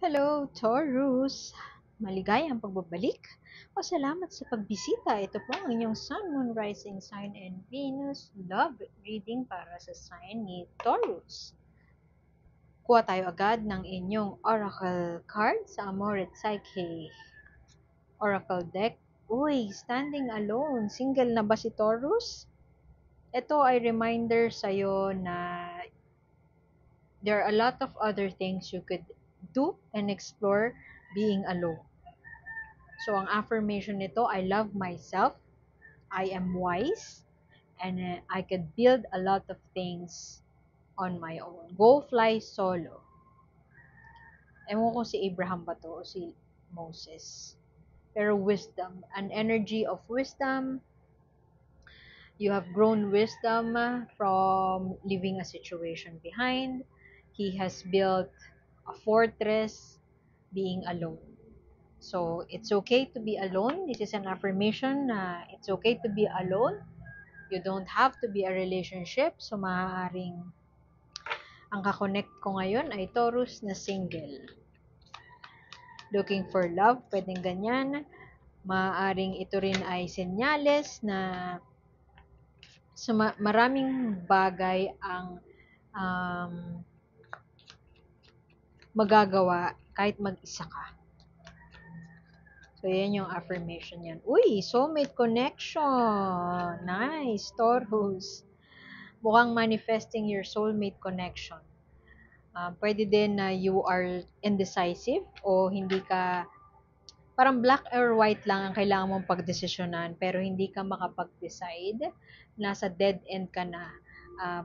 Hello, Taurus! Maligayang pagbabalik o salamat sa pagbisita. Ito po ang inyong Sun, Moon, Rising Sign and Venus Love Reading para sa sign ni Taurus. Kuha tayo agad ng inyong Oracle card sa Amoret Psyche Oracle deck. Uy, standing alone. Single na ba si Taurus? Ito ay reminder sa'yo na there are a lot of other things you could do and explore being alone. So, ang affirmation nito, I love myself, I am wise, and I can build a lot of things on my own. Go fly solo. Ewan ko si Abraham ba to o si Moses. Pero wisdom, an energy of wisdom. You have grown wisdom from leaving a situation behind. He has built a fortress being alone. So, it's okay to be alone. This is an affirmation na it's okay to be alone. You don't have to be a relationship. So, maaaring ang kakonect ko ngayon ay Taurus na single. Looking for love, pwedeng ganyan. Maaaring ito rin ay senyales na maraming bagay ang um, magagawa kahit mag-isa ka. So, yan yung affirmation yan. Uy, soulmate connection. Nice, Taurus. Mukhang manifesting your soulmate connection. Pwede din na you are indecisive o hindi ka, parang black or white lang ang kailangan mong pagdesisyonan pero hindi ka makapag-decide. Nasa dead end ka na.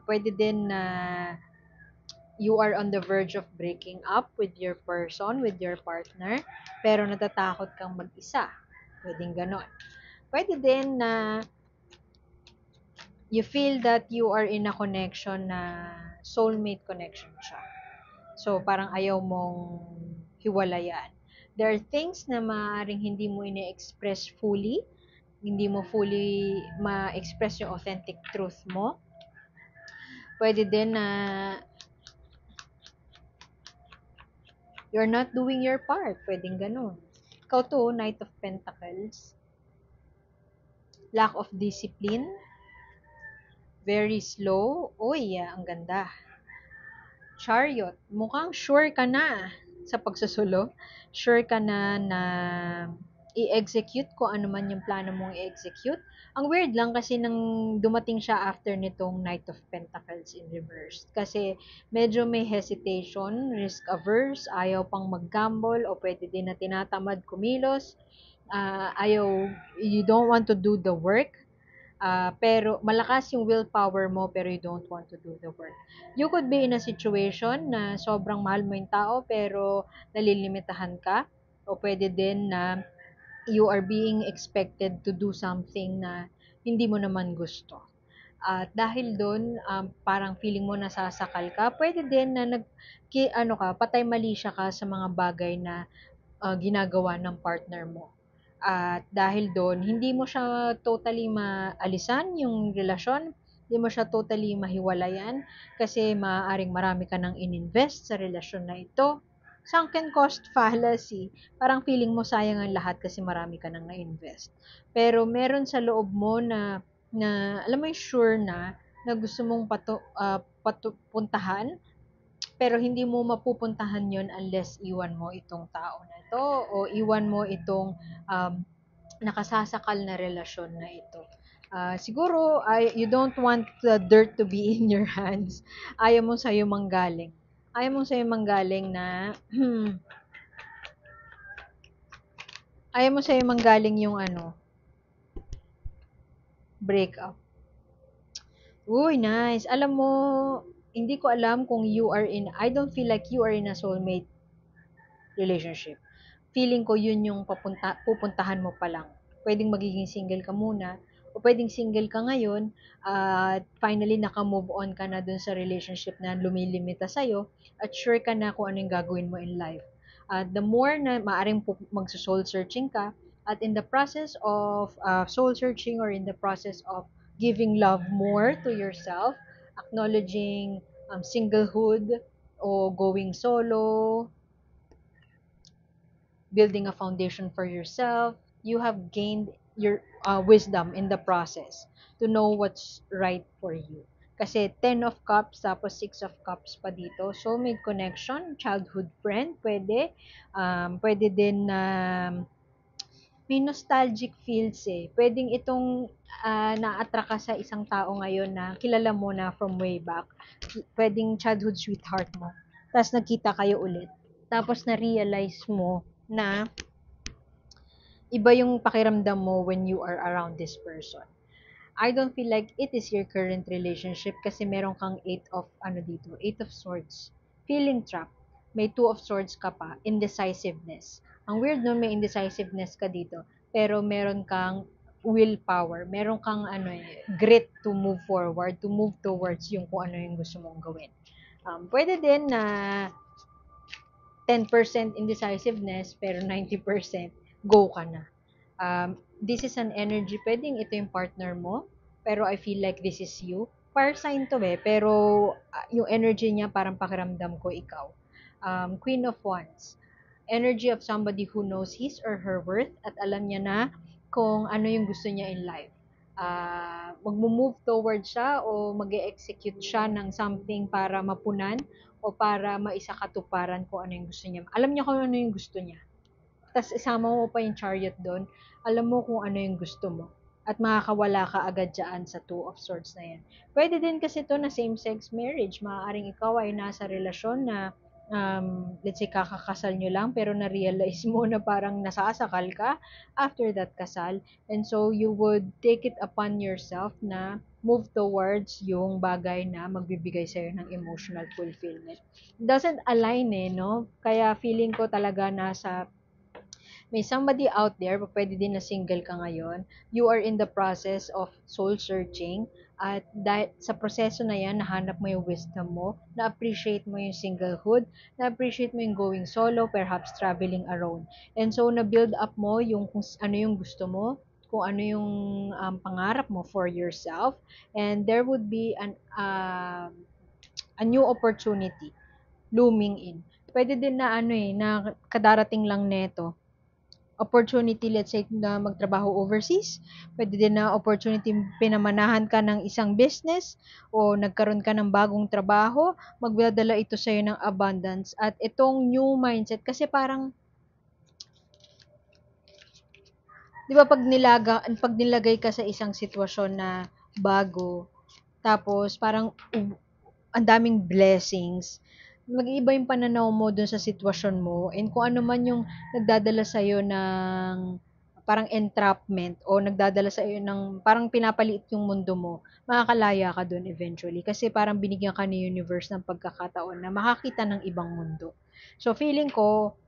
Pwede din na you are on the verge of breaking up with your person, with your partner, pero natatakot kang mag-isa. Pwedeng ganon. Pwede din na you feel that you are in a connection na soulmate connection siya. So, parang ayaw mong hiwalayan. There are things na maaaring hindi mo ine-express fully, hindi mo fully ma-express yung authentic truth mo. Pwede din na you're not doing your part. Pwedeng ganun. Ikaw to, Knight of Pentacles. Lack of discipline. Very slow. Uy, ang ganda. Chariot. Mukhang sure ka na sa pagsusulo. Sure ka na na i-execute kung ano man yung plano mong i-execute. Ang weird lang kasi nang dumating siya after nitong Knight of Pentacles in reverse. Kasi medyo may hesitation, risk averse, ayaw pang mag-gamble o pwede din na tinatamad kumilos. You don't want to do the work. Pero malakas yung willpower mo pero you don't want to do the work. You could be in a situation na sobrang mahal mo yung tao pero nalilimitahan ka. O pwede din na you are being expected to do something na hindi mo naman gusto. At dahil doon, parang feeling mo nasasakal ka, pwede din na patay mali siya ka sa mga bagay na ginagawa ng partner mo. At dahil doon, hindi mo siya totally maalisan yung relasyon, hindi mo siya totally mahiwalayan kasi maaaring marami ka nang ininvest sa relasyon na ito. Sunken cost fallacy. Parang feeling mo sayang ang lahat kasi marami ka nang na-invest. Pero meron sa loob mo na alam mo yung sure na gusto mong puntahan pero hindi mo mapupuntahan yon unless iwan mo itong tao na ito o iwan mo itong um, nakasasakal na relasyon na ito. Siguro, you don't want the dirt to be in your hands. Ayaw mo sa'yo manggaling. Ayaw mo sa'yo manggaling na ayaw mo sa'yo manggaling yung breakup. Uy, nice. Alam mo, hindi ko alam kung I don't feel like you are in a soulmate relationship. Feeling ko yun yung pupuntahan mo pa lang. Pwedeng magiging single ka muna, o pwedeng single ka ngayon, at finally naka-move on ka na dun sa relationship na lumilimita sa'yo, at sure ka na kung ano yung gagawin mo in life. The more na maaring magso-soul searching ka, at in the process of soul searching or in the process of giving love more to yourself, acknowledging singlehood o going solo, building a foundation for yourself. You have gained your wisdom in the process to know what's right for you. Kasi 10 of cups, tapos 6 of cups pa dito. Soulmate connection, childhood friend, pwede. Pwede din na may nostalgic feels eh. Pwedeng itong na-attract ka sa isang tao ngayon na kilala mo na from way back. Pwedeng childhood sweetheart mo. Tapos nagkita kayo ulit. Tapos na-realize mo na iba yung pakiramdam mo when you are around this person. I don't feel like it is your current relationship kasi meron kang eight of swords. Feeling trapped. May two of swords ka pa. Indecisiveness. Ang weird nun, may indecisiveness ka dito. Pero meron kang willpower. Meron kang grit to move forward, to move towards yung kung ano yung gusto mong gawin. Pwede din na 10% indecisiveness, pero 90% go ka na. This is an energy, pwedeng ito yung partner mo, pero I feel like this is you. Fire sign to pero yung energy niya parang pakiramdam ko ikaw. Queen of Wands. Energy of somebody who knows his or her worth at alam niya na kung ano yung gusto niya in life. Magmo-move towards siya o mag-execute siya ng something para mapunan o para maisakatuparan kung ano yung gusto niya. Alam niya kung ano yung gusto niya. Tapos isama mo pa yung chariot doon, alam mo kung ano yung gusto mo. At makakawala ka agad dyan sa Two of Swords na yan. Pwede din kasi to na same-sex marriage. Maaaring ikaw ay nasa relasyon na let's say kakakasal nyo lang pero na-realize mo na parang nasasakal ka after that kasal. And so you would take it upon yourself na move towards yung bagay na magbibigay sa'yo ng emotional fulfillment. Doesn't align no? Kaya feeling ko talaga nasa may somebody out there, pwede din na single ka ngayon, you are in the process of soul searching, at dahil sa proseso na yan, nahanap mo yung wisdom mo, na-appreciate mo yung singlehood, na-appreciate mo yung going solo, perhaps traveling alone. And so, na-build up mo yung kung ano yung gusto mo, kung ano yung pangarap mo for yourself, and there would be a new opportunity looming in. Pwede din na na kadarating lang neto opportunity, let's say, na magtrabaho overseas. Pwede din na opportunity pinamanahan ka ng isang business o nagkaroon ka ng bagong trabaho, magdadala ito sa'yo ng abundance. At itong new mindset, kasi parang, di ba pag nilagay ka sa isang sitwasyon na bago, tapos parang ang daming blessings, mag-iiba yung pananaw mo dun sa sitwasyon mo and kung ano man yung nagdadala sa'yo ng parang entrapment o nagdadala sa'yo ng parang pinapaliit yung mundo mo, makakalaya ka dun eventually kasi parang binigyan ka ni universe ng pagkakataon na makakita ng ibang mundo. So feeling ko,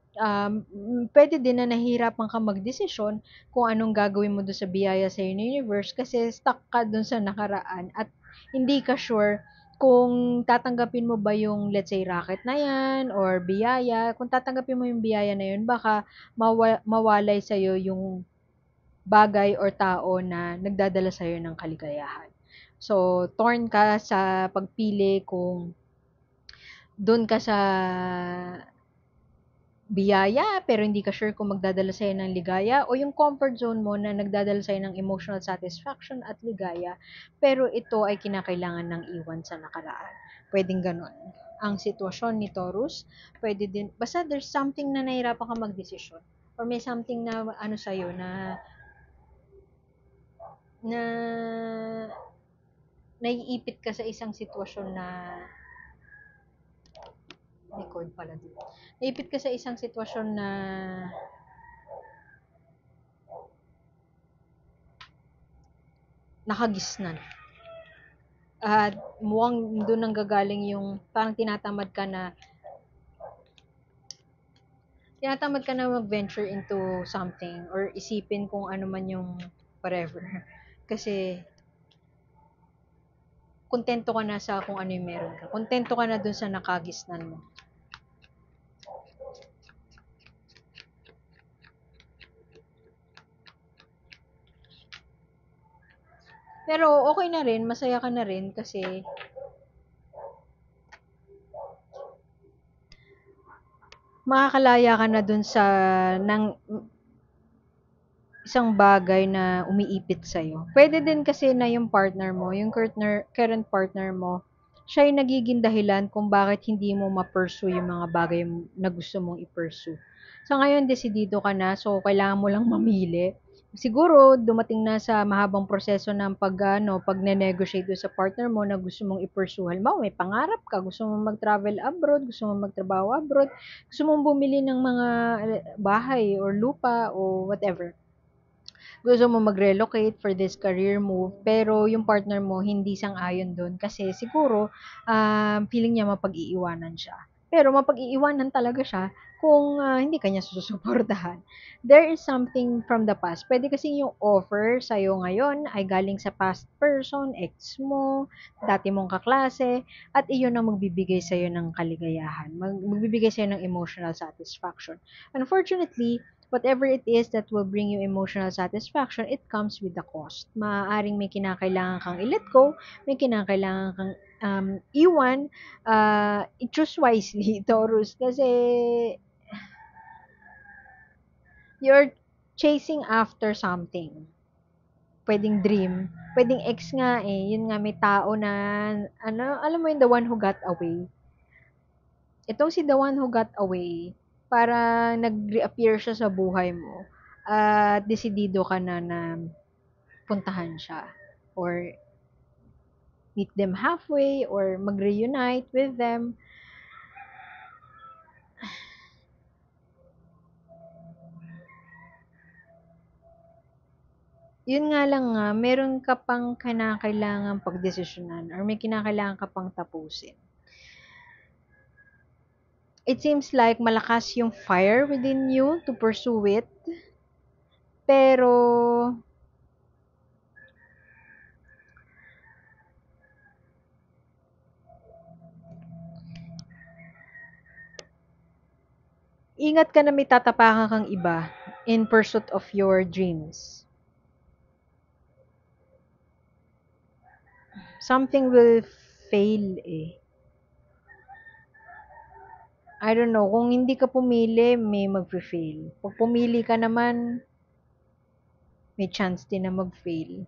pwede din na nahihirapan ka magdesisyon kung anong gagawin mo dun sa biyaya sa universe kasi stuck ka dun sa nakaraan at hindi ka sure kung tatanggapin mo ba yung let's say racket na yan or biyaya. Kung tatanggapin mo yung biyaya na yun, baka mawalay sa'yo yung bagay or tao na nagdadala sa'yo ng kaligayahan. So, torn ka sa pagpili kung doon ka sa biyaya pero hindi ka sure kung magdadala sa'yo ng ligaya o yung comfort zone mo na nagdadala sa'yo ng emotional satisfaction at ligaya pero ito ay kinakailangan ng iwan sa nakaraan. Pwedeng ganon. Ang sitwasyon ni Taurus, pwede din, basta there's something na nahirapan ka magdesisyon or may something na sa'yo na naiipit ka sa isang sitwasyon na record pala dito. Naipit ka sa isang sitwasyon na nakagisnan. At mukhang doon nang gagaling yung parang tinatamad ka na mag-venture into something or isipin kung ano man yung whatever. Kasi kontento ka na sa kung ano yung meron ka. Kontento ka na dun sa nakagisnan mo. Pero okay na rin, masaya ka na rin kasi makakalaya ka na dun sa ng isang bagay na umiipit sa'yo. Pwede din kasi na yung partner mo, yung current partner mo, siya yung nagiging dahilan kung bakit hindi mo ma-pursue yung mga bagay na gusto mong i-pursue. So ngayon, desidido ka na, so kailangan mo lang mamili. Siguro, dumating na sa mahabang proseso ng pag-negotiate sa partner mo na gusto mong i-pursue. Halimbawa, may pangarap ka, gusto mong mag-travel abroad, gusto mong magtrabaho abroad, gusto mong bumili ng mga bahay or lupa o whatever, gusto mo mag-relocate for this career move, pero yung partner mo hindi sang-ayon do'n kasi siguro, feeling niya mapag-iiwanan siya. Pero mapag-iiwanan talaga siya kung, hindi ka niya susuportahan. There is something from the past. Puwede kasing yung offer sa'yo ngayon ay galing sa past person, ex mo, dati mong kaklase, at iyon ang magbibigay sa'yo ng kaligayahan, magbibigay sa'yo ng emotional satisfaction. Unfortunately, whatever it is that will bring you emotional satisfaction, it comes with the cost. Maaaring may kinakailangan kang i-let go, may kinakailangan kang iwan, i-choose wisely, Taurus, kasi you're chasing after something. Pwedeng dream, pwedeng ex nga eh, yun nga may tao na, alam mo yung the one who got away. Itong si the one who got away, para nag-reappear siya sa buhay mo at desidido ka na na puntahan siya or meet them halfway or mag-reunite with them. Yun nga lang nga, meron ka pang kinakailangang pagdesisyonan or may kinakailangan ka pang tapusin. It seems like malakas yung fire within you to pursue it, pero ingat ka na may tatapakan kang iba in pursuit of your dreams. Something will fail eh. I don't know, kung hindi ka pumili, may magfe-fail. Pag pumili ka naman, may chance din na mag-fail.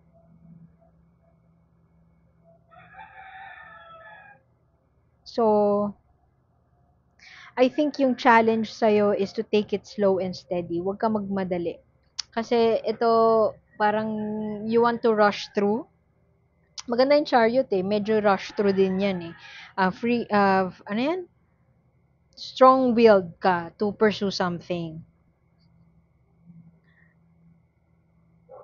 So, I think yung challenge sa'yo is to take it slow and steady. Huwag ka magmadali. Kasi ito, parang you want to rush through. Maganda yung chariot eh. Medyo rush through din yan eh. Ano yan? Strong-willed ka to pursue something.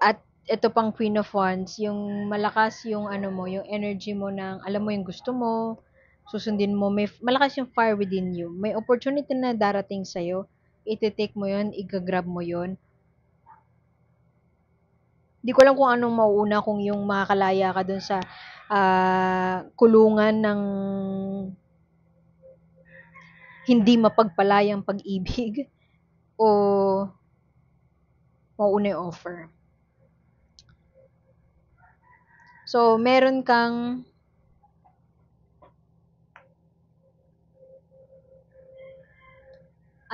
At ito pang Queen of Wands, yung malakas yung ano mo, yung energy mo ng alam mo yung gusto mo, susundin mo, may malakas yung fire within you. May opportunity na darating sa'yo, iti-take mo yun, igagrab mo yun. Di ko alam kung anong mauuna, kung yung makakalaya ka dun sa kulungan ng hindi mapagpalayang pag-ibig o mauuna yung offer. So, meron kang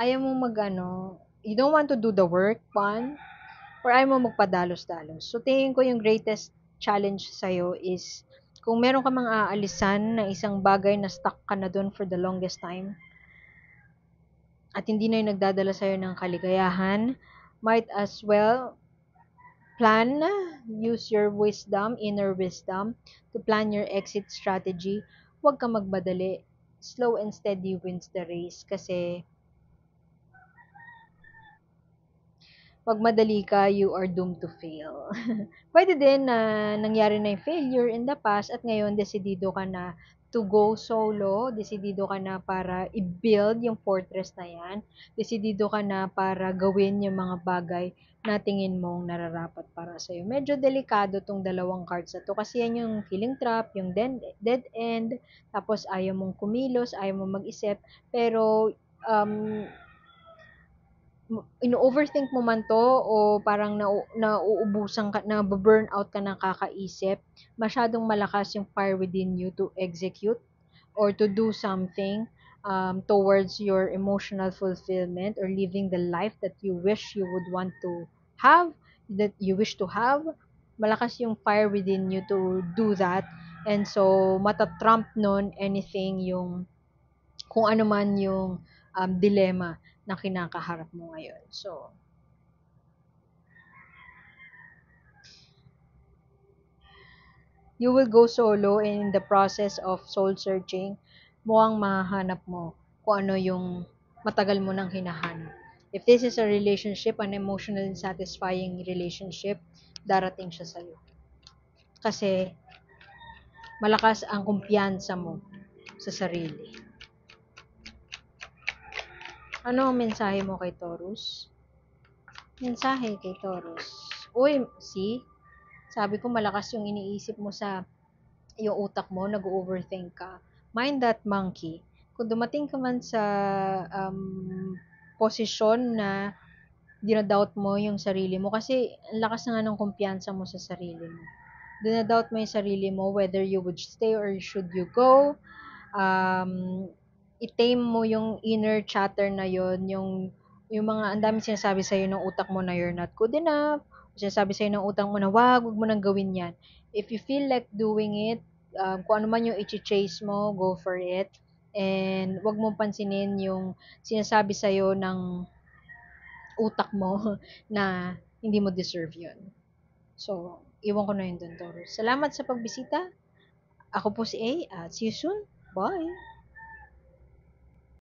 ayaw mo mag-ano, you don't want to do the work, one, or ayaw mo magpadalos-dalos. So, tingin ko yung greatest challenge sa'yo is kung meron ka mga aalisan na isang bagay na stuck ka na dun for the longest time at hindi na yung nagdadala sa'yo ng kaligayahan, might as well plan, use your wisdom, inner wisdom, to plan your exit strategy. Huwag kang magmadali. Slow and steady wins the race kasi pag madali ka, you are doomed to fail. Pwede din na nangyari na yung failure in the past at ngayon desidido ka na to go solo, desidido ka na para i-build yung fortress na yan, desidido ka na para gawin yung mga bagay na tingin mong nararapat para sa'yo. Medyo delikado tong dalawang cards na to kasi yan yung feeling trap, yung dead end, tapos ayaw mong kumilos, ayaw mong mag-isip, pero um, ino-overthink mo man 'to o parang nauubusan ka, nabu-burnout ka ng kakaisip, masyadong malakas yung fire within you to execute or to do something, towards your emotional fulfillment or living the life that you wish you would want to have, that you wish to have, malakas yung fire within you to do that. And so, matatrump nun anything yung, kung ano man yung dilemma na kinakaharap mo ngayon. So, you will go solo, and in the process of soul searching, mukhang mahahanap mo kung ano yung matagal mo nang hinahanap. If this is a relationship, an emotionally satisfying relationship, darating siya sa'yo. Kasi malakas ang kumpiyansa mo sa sarili. Ano ang mensahe mo kay Taurus? Mensahe kay Taurus. Uy, see? Sabi ko malakas yung iniisip mo sa yung utak mo, nag-overthink ka. Mind that monkey. Kung dumating ka man sa posisyon na dinadoubt mo yung sarili mo, kasi ang lakas na nga ng kumpiyansa mo sa sarili mo. Dinadoubt mo yung sarili mo whether you would stay or should you go. I-tame mo yung inner chatter na yon, yung mga ang dami sinasabi sa'yo ng utak mo na you're not good enough, sinasabi sa'yo ng utak mo na wag mo nang gawin yan. If you feel like doing it, kung ano man yung i-chase mo, go for it. And wag mong pansinin yung sinasabi sa'yo ng utak mo na hindi mo deserve yun. So, iwan ko na yun dun, Taurus. Salamat sa pagbisita. Ako po si A at see you soon. Bye!